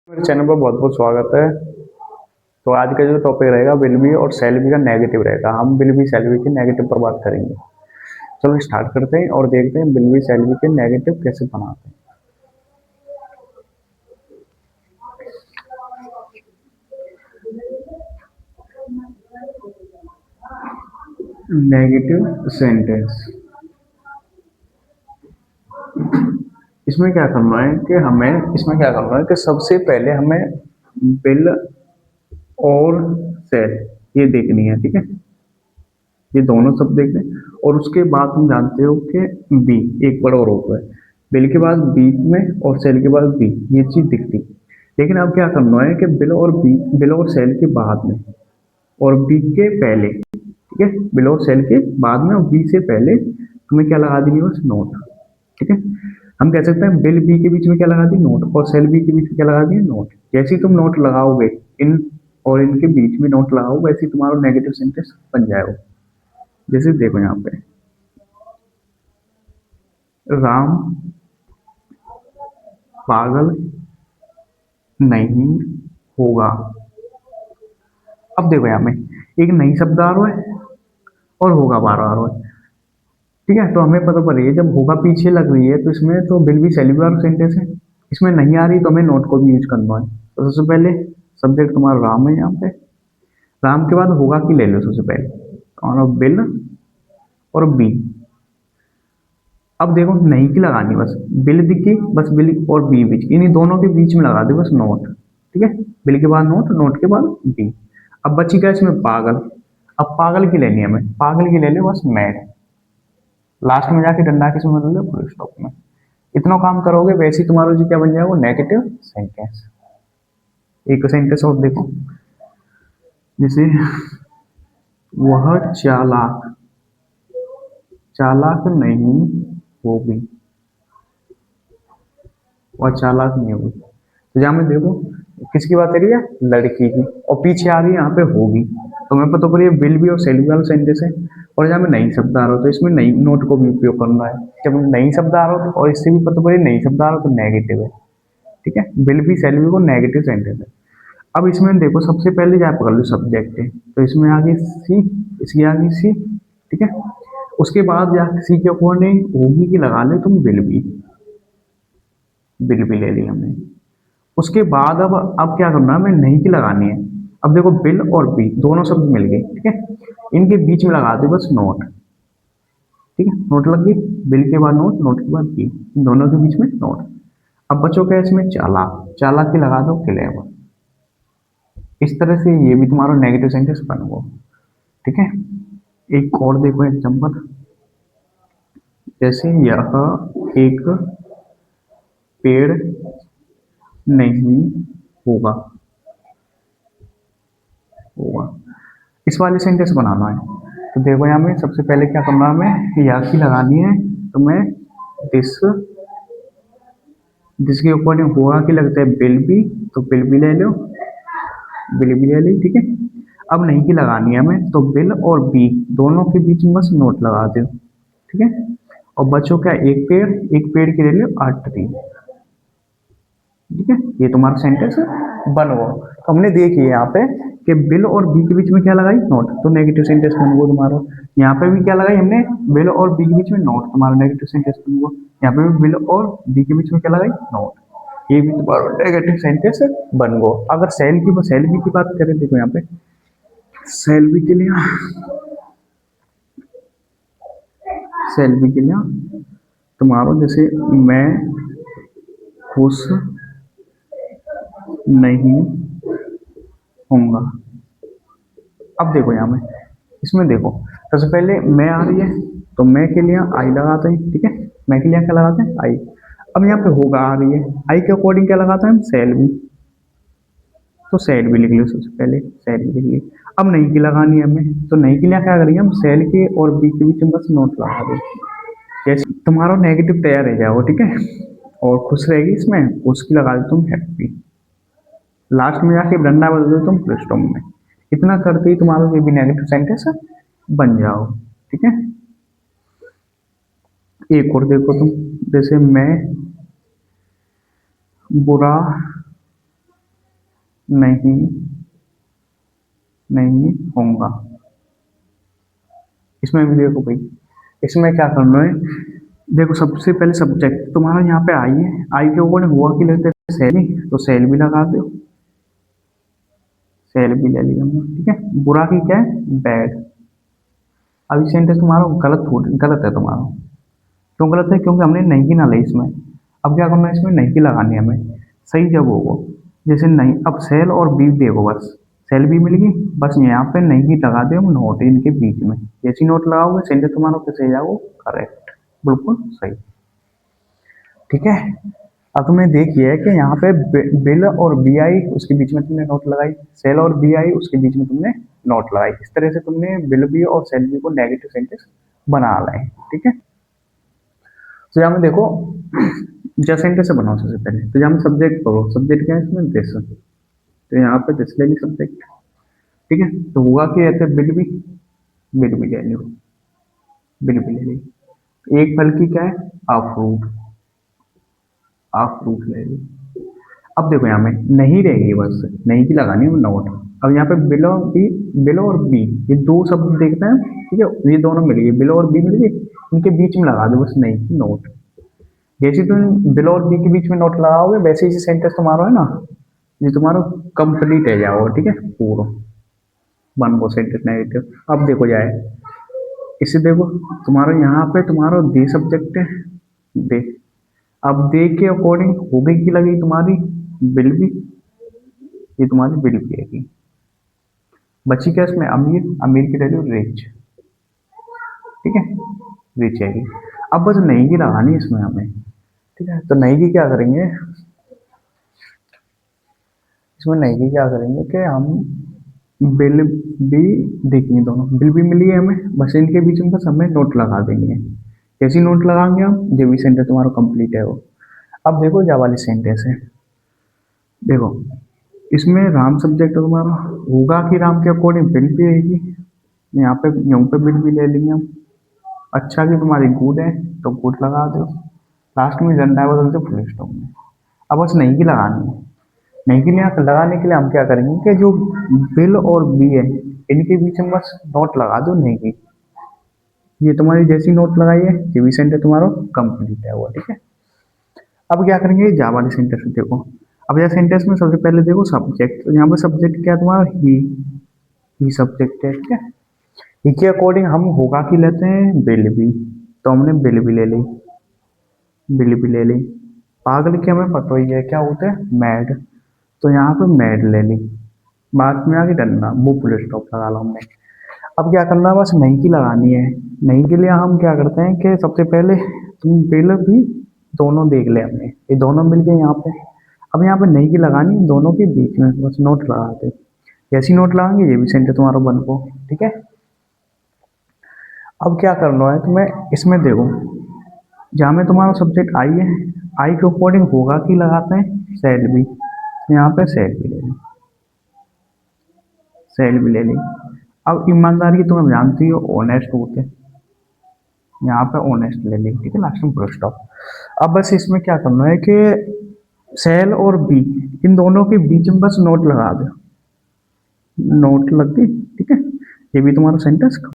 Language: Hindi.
मेरे चैनल पर बहुत बहुत स्वागत है। तो आज का जो टॉपिक रहेगा विल बी और शैल बी का नेगेटिव रहेगा। हम विल बी शैल बी के नेगेटिव पर बात करेंगे। चलो स्टार्ट करते हैं और देखते हैं विल बी शैल बी के नेगेटिव कैसे बनाते हैं। नेगेटिव सेंटेंस, इसमें क्या करना है कि हमें इसमें क्या करना है कि सबसे पहले हमें विल और शैल ये देखनी है, ठीक है। ये दोनों शब्द देख लें और उसके बाद तुम जानते हो कि बी एक वर्ड और होता है। बिल के बाद बीच में और सेल के बाद बी, ये चीज दिखती। लेकिन अब क्या करना है कि बिल और सेल के बाद में और बी के पहले, ठीक है। बिल और सेल के बाद में और बी से पहले तुम्हें क्या लगा देनी, बस नोट, ठीक है। हम कह सकते हैं बिल बी के बीच में क्या लगा दी, नोट, और सेल बी के बीच में क्या लगा दिया, नोट। जैसे ही तुम नोट लगाओगे इन और इनके बीच में नोट लगाओ, वैसे ही तुम्हारा नेगेटिव सेंटेंस बन जाएगा। जैसे देखो यहाँ पे राम पागल नहीं होगा। अब देखो यहाँ में एक नई शब्द आ रहा है और होगा बार आ रहा है, ठीक है। तो हमें पता पड़ रही है जब होगा पीछे लग रही है तो इसमें तो बिल भी सेल्युलर सेंटेंस है। इसमें नहीं आ रही तो हमें नोट को भी यूज करना है। तो सबसे पहले सब्जेक्ट तुम्हारा राम है यहाँ पे। राम के बाद होगा की ले लो सबसे पहले, और बिल और बी। अब देखो नहीं की लगानी, बस बिल दिखी, बस बिल और बी बीच, इन्हीं दोनों के बीच में लगा दो बस नोट, ठीक है। बिल के बाद नोट, नोट के बाद बी। अब बची क्या इसमें, पागल। अब पागल की लेनी है हमें, पागल की ले लो बस मैड। लास्ट में जाके डंडा किसमें बदल दो, फुल स्टॉप में। इतना काम करोगे वैसे ही तुम्हारा जो क्या बन जाएगा, नेगेटिव सेंटेंस। एक सेंटेंस और देखो, जैसे वह चालाक चालाक नहीं होगी, वह चालाक नहीं होगी। तो यहाँ में देखो किसकी बात करी है, लड़की की, और पीछे आ रही है यहाँ पे होगी। तो मैं पता पड़ी विल भी और सेल भी वाला सेंटेंस है। और यहाँ में नई शब्द आ रहा हो तो इसमें नई नोट को भी उपयोग करना है। जब नई शब्द आ रहा हो तो और इससे भी पता पड़ी नई शब्द आ रहा हो तो नेगेटिव है, ठीक है। विल भी सेल भी को नेगेटिव सेंटेंस है। अब इसमें देखो सबसे पहले क्या पकड़ लो, सब्जेक्ट है तो इसमें आ गई सी, इसकी आ गई सी, ठीक है। उसके बाद या सी के अकॉर्डिंग होगी की लगा ले तुम, विल भी ले ली हमने। उसके बाद अब क्या करना है, हमें नहीं की लगानी है। अब देखो बिल और बी दोनों शब्द मिल गए, ठीक है। इनके बीच में लगा दो बस नोट, ठीक है। नोट लग गई, बिल के बाद नोट, नोट के बाद बी, इन दोनों के बीच में नोट। अब बचो क्या इसमें, चालाक, चालाक की लगा दो क्लेवर। इस तरह से ये भी तुम्हारा नेगेटिव सेंटेंस बन गया, ठीक है। एक और देखो एग्जांपल, जैसे यह एक पेड़ नहीं होगा, होगा। इस वाले सेंटेंस बनाना है। तो देखो यहाँ में सबसे पहले क्या करना है, हमें या की लगानी है। तो मैं दिस, जिसके अकॉर्डिंग होगा की लगता है बिल भी, तो बिल भी ले लो, बिल भी ले ली, ठीक है। अब नहीं की लगानी है हमें, तो बिल और बी दोनों के बीच में बस नोट लगा दो, ठीक है। और बच्चों क्या, एक पेड़ की ले लो आठ ट्री, ठीक है। ये तुम्हारा सेंटेंस बन गया। तो हमने देखी है यहाँ पे कि बिल और बी के बीच में क्या लगाई, नोट, तो नेगेटिव सेंटेंस बन गया तुम्हारा। यहाँ पे भी क्या लगाई हमने, बिल और बी के बीच में नोट, तुम्हारा नेगेटिव सेंटेंस बन गया। यहाँ पे भी बिल और बी के बीच में क्या लगाई, नोट, ये भी तुम्हारा नेगेटिव सेंटेंस बन गया। अगर सेल बी की बात करें, देखो यहाँ पे सेल बी के लिए, सेल बी के लिए तुम्हारा जैसे मैं खुश नहीं होऊंगा। अब देखो यहाँ में, इसमें देखो सबसे पहले मैं आ रही है तो मैं के लिए आई लगाते हैं, ठीक है। मैं के लिए क्या लगाते हैं, आई। अब यहाँ पे होगा आ रही है, आई के अकॉर्डिंग क्या लगाते हैं, सेल भी, तो सेल भी लिख लो सबसे पहले, सेल भी लिख ली। अब नहीं की लगानी है हमें, तो नहीं के लिए क्या करेंगे हम, सेल के और बी के बीच में बस नोट लगा दें। जैसे तुम्हारा नेगेटिव तैयार रह जाओ, ठीक है। और खुश रहेगी इसमें, उसकी लगा दो तुम हैप्पी। लास्ट में जाके डंडा बदल दो तुम फुल स्टॉप में। इतना करते ही तुम्हारा ये भी नेगेटिव सेंटेंस बन जाओ, ठीक है। एक और देखो तुम, जैसे मैं बुरा नहीं नहीं होगा। इसमें भी देखो भाई, इसमें क्या करना है, देखो सबसे पहले सब्जेक्ट तुम्हारा यहाँ पे आई है, आई के ऊपर हुआ कि लगता है सेल ही, तो सेल भी लगा दो, सेल भी ले लिया हमने, ठीक है। बुरा की क्या है, बैड। अब ये सेंटेंस तुम्हारा गलत है तुम्हारा। क्यों गलत है, क्योंकि हमने नहीं की ना ली इसमें। अब क्या करना है, इसमें नहीं की लगानी है हमें। सही जब होगा, जैसे नहीं, अब सेल और बी देखो बस, सेल भी मिल गई, बस यहाँ पे नहीं की लगा दे हम नोट इनके बीच में, जैसी नोट लगाओगे सेंटेंस तुम्हारा कैसे जाओ, करेक्ट, बिल्कुल सही, ठीक है। अब तुमने देखिए कि यहाँ पे बिल और बी आई उसके बीच में तुमने नोट लगाई, सेल और बी आई उसके बीच में तुमने नोट लगाई, इस तरह से तुमने बिल बी और सेल बी को नेगेटिव सेंटेंस बना लाए, ठीक है। तो यहाँ में देखो, जैसे सेंटेंस से बनाओ सबसे पहले, तो यहाँ में सब्जेक्ट पढ़ो, सब्जेक्ट क्या है इसमें, दिस, तो यहाँ पे दिस ले ली सब्जेक्ट, ठीक है। तो हुआ कि ऐसे बिल भी ले लो, बिल भी ले ली। एक फल की क्या है, आ फ्रूट, आ फ्रूट ले ली। अब देखो यहाँ में नहीं रहेगी, बस नहीं की लगानी है नोट। अब यहाँ पे बिलो और बी, ये दो शब्द देखते हैं, ठीक है, ये दोनों मिल गए, बिलो और बी मिल गए, इनके बीच में लगा दो बस नहीं की नोट। जैसे तुम बिलो और बी के बीच में नोट लगाओगे वैसे ही सेंटेंस तुम्हारा है ना, ये तुम्हारा कंप्लीट है जाओ, ठीक है, पूरा वन वो सेंटेंस नेगेटिव। अब देखो जाए, इसे देखो, तुम्हारा यहाँ पे तुम्हारा दे सब्जेक्ट है, दे। अब दे के अकॉर्डिंग हो गई की लगी तुम्हारी बिल भी, ये तुम्हारी बिल भी है। बची क्या इसमें, अमीर, अमीर की वैल्यू रिच, ठीक है, रिच है। अब बस नहीं की लगानी है इसमें हमें, ठीक है। तो नहीं की क्या करेंगे, इसमें नहीं की क्या करेंगे कि हम बिल भी देखेंगे, दोनों बिल भी मिली है हमें, बस इनके बीच में बस हमें नोट लगा देंगे। जैसी नोट लगाएंगे हम, जो भी सेंटेंस तुम्हारा कंप्लीट है वो। अब देखो जा वाली सेंटेंस है, देखो इसमें राम सब्जेक्ट है तुम्हारा, होगा कि राम के अकॉर्डिंग बिल भी रहेगी, यहाँ पे यूं पे बिल भी ले लेंगे हम। अच्छा की तुम्हारी गुड है, तो गुड लगा दो, लास्ट में डंडा बदल दो फुल स्टॉप में। अब बस नहीं की लगानी है, नहीं की लगाने के लिए हम क्या करेंगे कि जो बिल और बी है इनके बीच में बस नोट लगा दो नहीं की, ये तुम्हारी जैसी नोट लगाई है ये भी सेंटेंस तुम्हारा कंप्लीट है वो, ठीक है। अब क्या करेंगे, जा वाले सेंटेंस में देखो, अब यह सेंटेंस में सबसे पहले देखो सब्जेक्ट, तो यहाँ पर सब्जेक्ट क्या है तुम्हारा, ही सब्जेक्ट है, ठीक है। ही के अकॉर्डिंग हम होगा की लेते हैं बिल भी, तो हमने बिल भी ले ली, बिल भी ले ली। पागल की हमें पता ही है क्या होता है, मैड, तो यहाँ पे मैड ले ली, बाद में आगे डंडा, वो फुल स्टॉप लगा लो हमने। अब क्या करना है, बस नहीं की लगानी है। नहीं के लिए हम क्या करते हैं कि सबसे पहले तुम बिल भी दोनों देख ले हमने, ये दोनों मिल गए यहाँ पे। अब यहाँ पे नहीं की लगानी है, दोनों के बीच में बस नोट लगाते, जैसी नोट लगाएंगे ये भी सेंटेंस तुम्हारा बन को, ठीक है। अब क्या करना है तुम्हें, इसमें देखो जहाँ में तुम्हारा सब्जेक्ट आई है, आई के अकॉर्डिंग होगा कि लगाते हैं सेल भी, यहाँ पे सेल भी ले ली, सेल भी ले ली। अब ईमानदारी की तुम जानती हो ऑनेस्ट होते, यहाँ पे ऑनेस्ट ले ली, ठीक है, लास्ट में फुल स्टॉप। अब बस इसमें क्या करना है कि सेल और बी इन दोनों के बीच में बस नोट लगा दो, नोट लग गई, ठीक है, ये भी तुम्हारा सेंटेंस